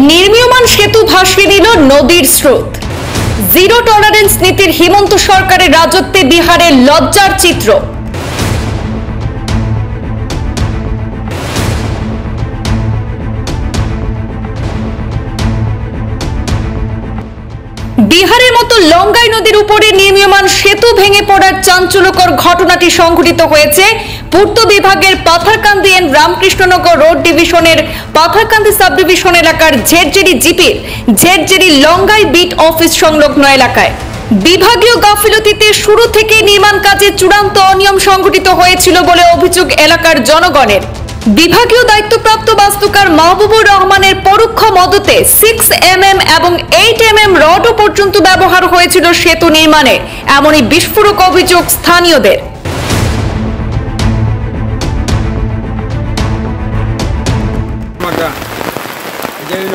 নির্মীয়মান সেতু ভাসিয়ে দিল নদীর স্রোত। জিরো টলারেন্স নীতির হিমন্ত সরকারের রাজত্বে বিহারের লজ্জার চিত্র। বিহারের মতো লঙ্গাই নদীর উপরে নির্মীয়মান সেতু ভেঙে পড়ার চাঞ্চল্যকর ঘটনাটি সংঘটিত হয়েছে পূর্ত বিভাগের পাথারকান্দি এন্ড রামকৃষ্ণনগর রোড ডিভিশনের পাথারকান্দি সাব ডিভিশন এলাকার ঝেরঝেরি জিপির ঝেরঝেরি লঙ্গাই বিট অফিস সংলগ্ন এলাকায়। বিভাগীয় গাফিলতিতে শুরু থেকে নির্মাণ কাজে চূড়ান্ত অনিয়ম সংঘটিত হয়েছিল বলে অভিযোগ এলাকার জনগণের। বিভাগীয় দায়িত্বপ্রাপ্ত বাস্তুকার মাহবুবুর রহমানের পরোক্ষ মদতে 6mm এবং 8mm রডও পর্যন্ত ব্যবহার হয়েছিল সেতু নির্মাণে, এমনই বিস্ফোরক অভিযোগ স্থানীয়দের।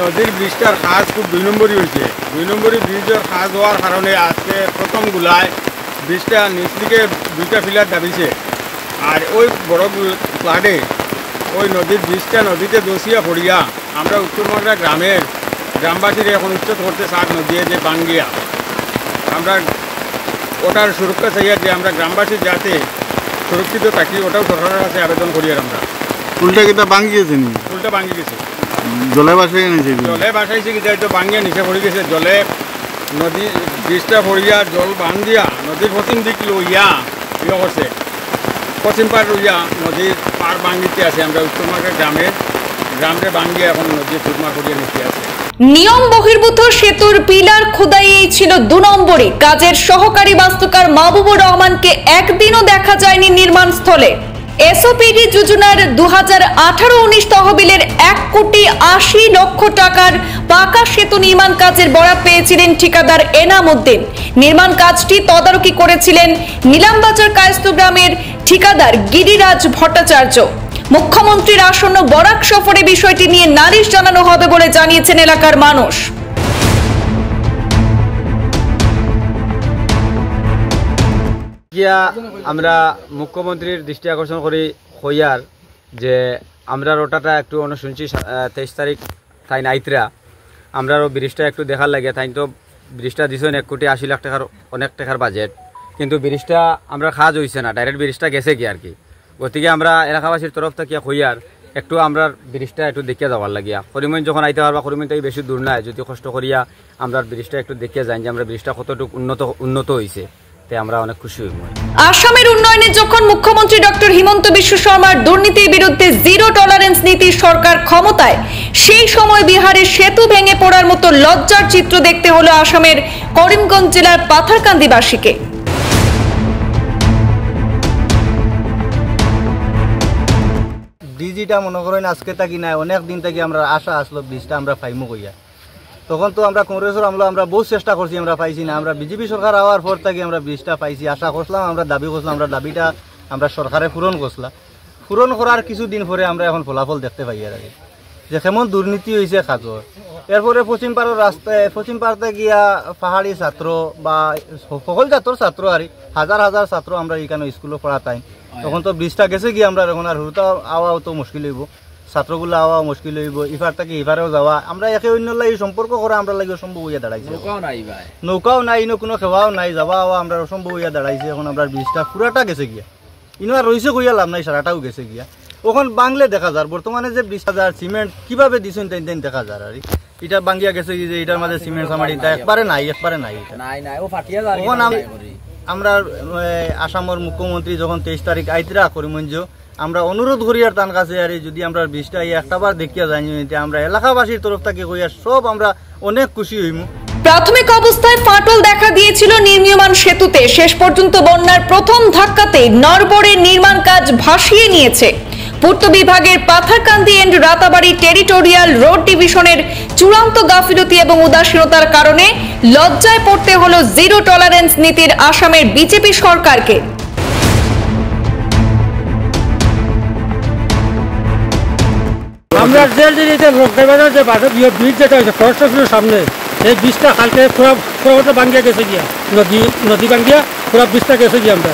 নদীর ব্রিজটার কাজ খুব 2 নম্বরই হয়েছে। 2 নম্বরই ব্রিজের কাজ হওয়ার কারণে আজকে প্রথম গুলায় ব্রিজটা নিচ থেকে 2টা পিলার দাবিছে, আর ওই বড় ফ্লাডে ওই নদীর ব্রিজটা নদীতে দোষিয়া পড়িয়া আমরা উত্তরমাত্রা গ্রামের গ্রামবাসীর এখন উচ্চত করতে সাত নদী যে বাঙ্গিয়া আমরা ওটার সুরক্ষা চাইয়া যে আমরা গ্রামবাসী যাতে সুরক্ষিত থাকি ওটাও সরকারের কাছে আবেদন করি। আর আমরা উল্টা কিটা ভাঙি গেছে নি? উল্টা ভাঙি গেছে, জলে ভাসাই নিছে। জলে ভাসাইছে কি তো ভাঙিয়া নিচে পড়ে গেছে। জলে নদী ব্রিজটা পড়িয়া জল ভাঙিয়া নদীর পশ্চিম দিক লইয়া ইয়ে করছে, পশ্চিম পার লইয়া নদীর পার ভাঙিতে আছে। আমরা উত্তরমার্গের গ্রামে ভাঙিয়া এখন নদীর সুরমা করিয়া নিতে আছে। নিয়ম বহির্ভূত সেতুর পিলার খোদাইয়েই ছিল 2 নম্বরে। কাজের সহকারী বাস্তুকার মাহবুবুর রহমানকে একদিনও দেখা যায়নি নির্মাণ স্থলে। এসওপিডি যোজনার 2018-19 তহবিলের 1,80,00,000 টাকার পাকা সেতু নির্মাণ কাজের বরাত পেয়েছিলেন ঠিকাদার এনাম উদ্দিন। নির্মাণ কাজটি তদারকি করেছিলেন নীলামবাজার কায়স্থ গ্রামের ঠিকাদার গিরিরাজ ভট্টাচার্য। মুখ্যমন্ত্রীর আসন্ন বরাক সফরে বিষয়টি নিয়ে নালিশ জানানো হবে বলে জানিয়েছেন এলাকার মানুষ। আমরা মুখ্যমন্ত্রীর দৃষ্টি আকর্ষণ করি হইয়ার যে আমরা ওটাটা একটু শুনছি 23 তারিখ তাই নাইতরা আমরা ব্রিজটা একটু দেখার লাগে। তাই তো ব্রিজটা দিছেন 1,80,00,000 টাকার, অনেক টাকার বাজেট, কিন্তু ব্রিজটা আমরা কাজ হয়েছে না, ডাইরেক্ট ব্রিজটা গেছে কি আর কি। গতিকে আমরা এলাকাবাসীর তরফ থেকে হইয়ার একটু আমরা ব্রিজটা একটু দেখিয়া যাওয়ার লাগিয়া করিমগঞ্জ যখন আইতে পারবা, করিমগঞ্জ থেকে বেশি দূর নাই, যদি কষ্ট করিয়া আমরা ব্রিজটা একটু দেখিয়া যাই যে আমরা ব্রিজটা কতটুকু উন্নত হয়েছে, আমরা অনেক খুশি হইব। আসামের উন্নয়নে যখন মুখ্যমন্ত্রী ডক্টর হিমন্ত বিশ্ব শর্মার দুর্নীতির বিরুদ্ধে জিরো টলারেন্স নীতির সরকার ক্ষমতায়, সেই সময় বিহারের সেতু ভেঙে পড়ার মতো লজ্জার চিত্র দেখতে হলো আসামের করিমগঞ্জ জেলার পাথারকান্দিবাসীকে। ব্রিজটা মনে করেন আজকে থাকি নাই, অনেক দিন থেকে আমরা আশা আসলো ব্রিজটা আমরা পাইমু কইয়া। তখন তো আমরা কংগ্রেসের আমরা বহু চেষ্টা করছি, আমরা পাইছি না। আমরা বিজেপি সরকার হওয়ার পর থেকে আমরা ব্রিজটা পাইছি, আশা করলাম, আমরা দাবি করলাম, আমরা দাবিটা আমরা সরকারে পূরণ করলাম। পূরণ করার কিছুদিন পরে আমরা এখন ফলাফল দেখতে পাই আর আগে যে কেমন দুর্নীতি হয়েছে কাজর। এরপরে পশ্চিম পাড়ের রাস্তায় পশ্চিম পাড়তে গিয়া পাহাড়ি ছাত্র বা সকল জাতর ছাত্র আর হাজার হাজার ছাত্র আমরা এখানে স্কুলে পড়াতাই। তখন তো ব্রিজটা গেছে গিয়ে আমরা এখন আর হুরুতা আওয়াও তো মুশকিল হইব, ছাত্রগুলো আওয়া মুশকিল হইব, ইফার থেকে ইফারেও যাওয়া আমরা একে অন্য লাগে সম্পর্ক করা আমরা লাগে অসম্ভব হইয়া দাঁড়াইছে। নৌকাও নাই, ইনো কোনো খেওয়াও নাই, যাওয়া আওয়া আমরা অসম্ভব হইয়া দাঁড়াইছে। এখন আমরা ব্রিজটা পুরাটা গেছে গিয়া, ইনো আর রয়েছে কইয়া লাভ নাই, সারাটাও গেছে গিয়া। ওখান বাংলে দেখা যার বর্তমানে যে 20,000 সিমেন্ট কিভাবে দিছেন তাই দেখা যার আর এটা বাঙ্গিয়া গেছে যে এটার মাঝে সিমেন্ট সামারি একবারে নাই আমরা আসামের মুখ্যমন্ত্রী যখন 23 তারিখ আইতরা করিমগঞ্জ আমরা অনুরোধ করি আর তার কাছে আর যদি আমরা ব্রিজটা একটাবার দেখিয়া যাই আমরা এলাকাবাসীর তরফ থেকে কইয়া সব আমরা অনেক খুশি হইম। প্রাথমিক অবস্থায় ফাটল দেখা দিয়েছিল নির্মীয়মান সেতুতে। শেষ পর্যন্ত বন্যার প্রথম ধাক্কাতে নরবরের নির্মাণ কাজ ভাসিয়ে নিয়েছে পূর্ত বিভাগের Patharkandi and Ratabari territorial road ডিভিশনের চূড়ান্ত গাফিলতি এবং উদাসীনতার কারণে লজ্জায় পড়তে হলো জিরো টলারেন্স নীতির আসামের বিজেপি সরকারকে। আমরা যে ব্রিজ যেটা হয়েছে ফরেস্ট অফিসের সামনে, এই ব্রিজটা কালকে পুরো ভাঙ্গিয়া গেছে গিয়া, নদী ভাঙ্গিয়া পুরো ব্রিজটা গেছে গিয়া। আমরা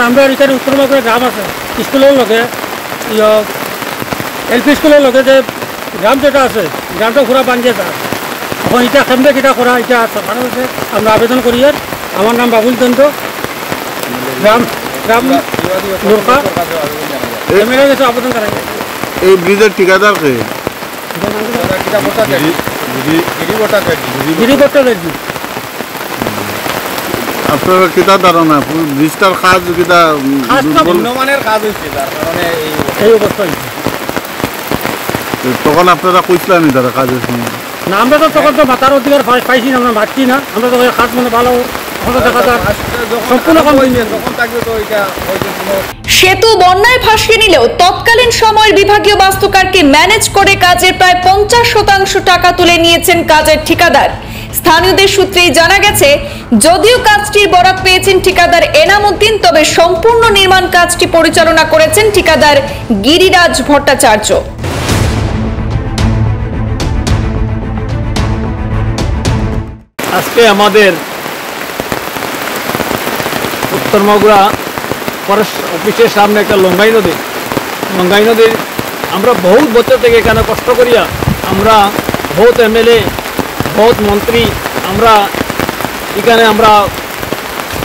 আমরা এখানে উত্তরমাত্রা গ্রাম আছে, স্কুলের লগে এলপি স্কুলের লগে যে গ্রাম যেটা আছে গ্রামটা পুরা বাঙ্গিয়ে যায়। এখন এটা কেমনে কিটা করা এটা সরকারের কাছে আমরা আবেদন করি। আর আমার নাম বাবুল চন্দ্র, গ্রাম গ্রাম নোরকা, এমএলএ কাছে আবেদন করা যায়। এই ব্রিজের ঠিকাদার কে? গিরিপট্টা দেখবি আপনার কিতা ধারণা ব্রিজটার কাজ কিতা নিম্নমানের কাজ হয়েছে, যার কারণে এই অবস্থা হয়েছে। তখন আপনারা কইছিলেন তারা কাজের সময়? না আমরা তো তখন তো মাথার অধিকার পাইছি না, আমরা মারছি না। আমরা তো কাজ মানে ভালো দেখা যায় সম্পূর্ণ কম হয়েছে। যখন থাকবে তো এটা হয়তো কোনো সেতু বন্যায় ভাসিয়ে নিলেও তৎকালীন সময়ের বিভাগীয় বাস্তুকারকে ম্যানেজ করে কাজের প্রায় 50% টাকা তুলে নিয়েছেন কাজের ঠিকাদার। স্থানীয়দের সূত্রেই জানা গেছে, যদিও কাজটির বরাত পেয়েছেন ঠিকাদার এনাম উদ্দিন, তবে সম্পূর্ণ নির্মাণ কাজটি পরিচালনা করেছেন ঠিকাদার গিরিরাজ ভট্টাচার্য। আজকে আমাদের উত্তর মাগুরা ফরেস্ট অফিসের সামনে একটা লঙ্গাই নদীর আমরা বহুত বছর থেকে এখানে কষ্ট করিয়া আমরা বহুত এমএলএ বহুত মন্ত্রী আমরা এখানে আমরা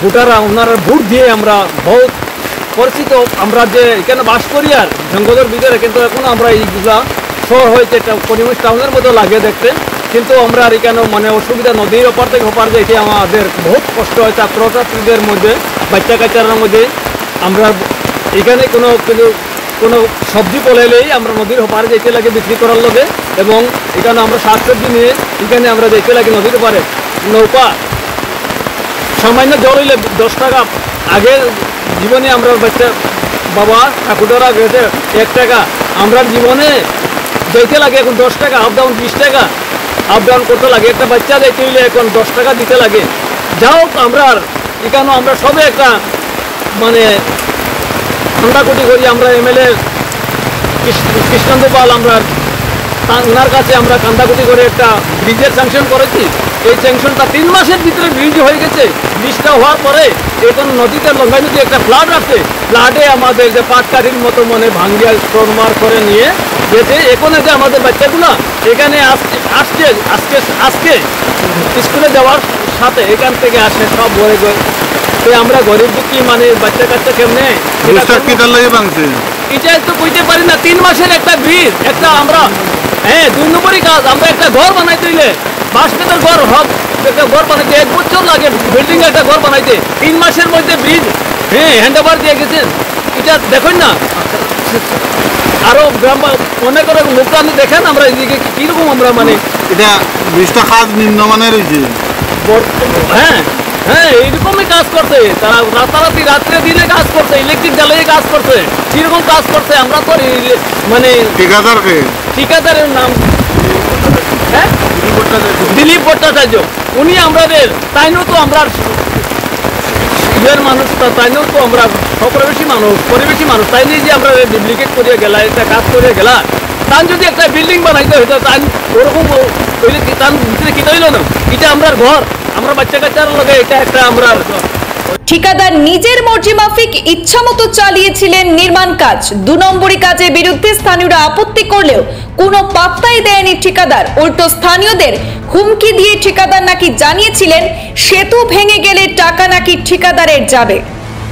ভোটাররা ওনারা ভোট দিয়ে আমরা বহুত পরিচিত। আমরা যে এখানে বাস করি আর জঙ্গলের ভিতরে, কিন্তু এখনও আমরা এইগুলা শহর হয়েছে পরিবেশ টাউনের মতো লাগে দেখতে, কিন্তু আমরা আর এখানে মানে অসুবিধা নদীর ওপার থেকে ওপার যাইতে আমাদের বহুত কষ্ট হয়। ছাত্রছাত্রীদের মধ্যে বাচ্চা কাচ্চার মধ্যে আমরা এখানে কোনো সবজি পলাইলেই আমরা নদীর ওপারে যেতে লাগে বিক্রি করার লগে, এবং এখানে আমরা শাকসবজি নিয়ে এখানে আমরা যেতে লাগে নদীর ওপারে। নৌকা সামান্য জল হইলে 10 টাকা, আগে জীবনে আমরা বাচ্চা বাবা ঠাকুররা গেছে 1 টাকা, আমরা জীবনে যেতে লাগে এখন 10 টাকা, আপ ডাউন 20 টাকা আপ ডাউন করতে লাগে। একটা বাচ্চা যেতে হইলে এখন 10 টাকা দিতে লাগে। যাও আমরা এখানে আমরা সবে একটা মানে ঠান্ডাকুটি করি। আমরা এমএলএ কৃষ্ণেন্দু পাল আমরা ওনার কাছে আমরা কান্দাকুটি করে একটা ব্রিজের স্যাংশন করেছি। এই স্যাংশনটা 3 মাসের ভিতরে ব্রিজ হয়ে গেছে। ব্রিজটা হওয়ার পরে এখন নদীতে লঙ্গাই নদী একটা ফ্লাড আছে, ফ্লাডে আমাদের যে পাটকাঠির মতো মনে ভাঙ্গিয়া চোরমার করে নিয়ে গেছে। এখন যে আমাদের বাচ্চাগুলো এখানে আসছে আজকে স্কুলে যাওয়ার সাথে এখান থেকে আসে সব ভরে গয়ে। তো আমরা গরিব দুঃখী মানে বাচ্চা কাচ্চা কেমনে কিতার লাগে ভাঙছে এটা তো কইতে পারি না। 3 মাসের একটা ব্রিজ, একটা আমরা 2 নম্বরই কাজ। আমরা একটা ঘর বানাইতে হইলে বাঁশবেতের ঘর হোক, একটা ঘর বানাইতে 1 বছর লাগে বিল্ডিং একটা ঘর বানাইতে। 3 মাসের মধ্যে ব্রিজ হ্যান্ড ওভার দিয়ে গেছেন। এটা দেখুন না, আরো গ্রাম অনেক অনেক লোক আপনি দেখেন আমরা এদিকে কিরকম আমরা মানে এটা ব্রিজটা কাজ নিম্নমানের হয়েছে। হ্যাঁ এইরকমই কাজ করছে তারা, রাতারাতি রাত্রে দিনে কাজ করছে, ইলেকট্রিক জ্বালিয়ে কাজ করছে, কিরকম কাজ করছে আমরা তো মানে ঠিকাদারের নাম দিলীপ ভট্টাচার্য, উনি আমাদের তাইনও তো আমরা মানুষ, তাইনও তো আমরা পরিবেশী মানুষ, তাই নিয়ে যে আমরা ডুপ্লিকেট করিয়া গেলা একটা কাজ করিয়া গেলা। তার যদি একটা বিল্ডিং বানাইতে হইতো তাই ওরকম হইলে তার ভিতরে কি হইল না, এটা আমরা ঘর, আমরা বাচ্চা কাচ্চার লগে এটা একটা আমরা। ঠিকাদার নিজের মর্জি মাফিক ইচ্ছামতো চালিয়েছিলেন নির্মাণ কাজ। 2 নম্বরী কাজের বিরুদ্ধে স্থানীয়রা আপত্তি করলেও কোনো পাত্তাই দেয়নি ঠিকাদার। উল্টো স্থানীয়দের হুমকি দিয়ে ঠিকাদার নাকি জানিয়েছিলেন সেতু ভেঙে গেলে টাকা নাকি ঠিকাদারের যাবে।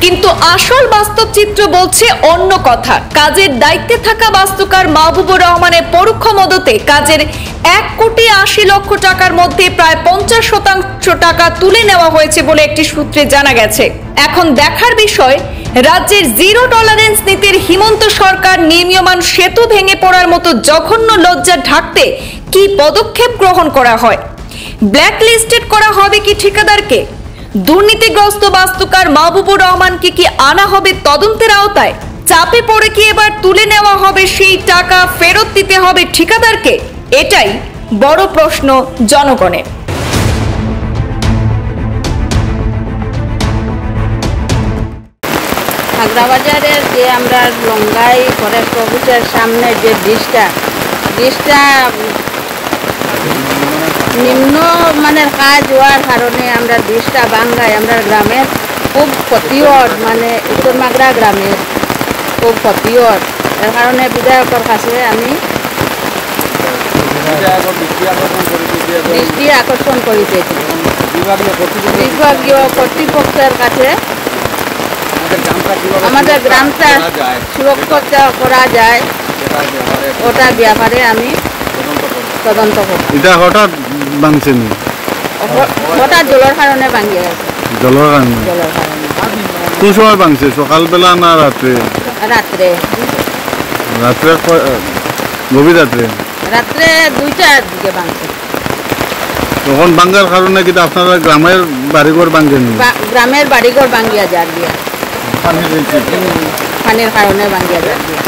কিন্তু আসল বাস্তব চিত্র বলছে অন্য কথা। কাজের দায়িত্বে থাকা বাস্তুকার মাহবুবুর রহমানের পরোক্ষ মদতে কাজের 1,80,00,000 টাকার মধ্যে প্রায় 50% টাকা তুলে নেওয়া হয়েছে বলে একটি সূত্রে জানা গেছে। এখন দেখার বিষয়, রাজ্যের জিরো টলারেন্স নীতির হিমন্ত সরকার নির্মীয়মান সেতু ভেঙে পড়ার মতো জঘন্য লজ্জা ঢাকতে কি পদক্ষেপ গ্রহণ করা হয়। ব্ল্যাকলিস্টেড করা হবে কি ঠিকাদারকে? দুর্নীতিগ্রস্ত বাস্তুকার মাহবুবুর রহমানকে কি আনা হবে তদন্তের আওতায়? চাপে পড়ে কি এবার তুলে নেওয়া হবে সেই টাকা, ফেরত দিতে হবে ঠিকাদারকে? এটাই বড় প্রশ্ন জনগণের। আগ্রাবাজারের যে আমরা লঙ্গাই ফরেস্ট অফিসের সামনে যে ব্রিজটা নিম্ন মানের কাজ হওয়ার কারণে আমরা ব্রিজটা ভাঙ্গায় আমরা গ্রামের খুব ক্ষতি হয়, মানে উত্তর মাগরা গ্রামের খুব ক্ষতি হয়। এর কারণে বিধায়কের কাছে আমি দৃষ্টি আকর্ষণ করিতেছে বিভাগীয় কর্তৃপক্ষের কাছে আমাদের গ্রামটা সুরক্ষিত করা যায় ওটার ব্যাপারে আমি তদন্ত করব। এটা হঠাৎ ভাঙছে নি? হঠাৎ জলের কারণে ভাঙিয়ে গেছে। জলের কারণে? জলের কারণে। কোন সময় ভাঙছে, সকালবেলা না রাত্রে? রাত্রে। রাত্রে গভীর রাত্রে? রাত্রে 2টার দিকে ভাঙছে। তখন ভাঙার কারণে কিন্তু আপনারা গ্রামের বাড়িঘর ভাঙেন? গ্রামের বাড়িঘর ভাঙিয়া যার দিয়া পানি রয়েছে, পানির কারণে ভাঙিয়া যার দিয়া।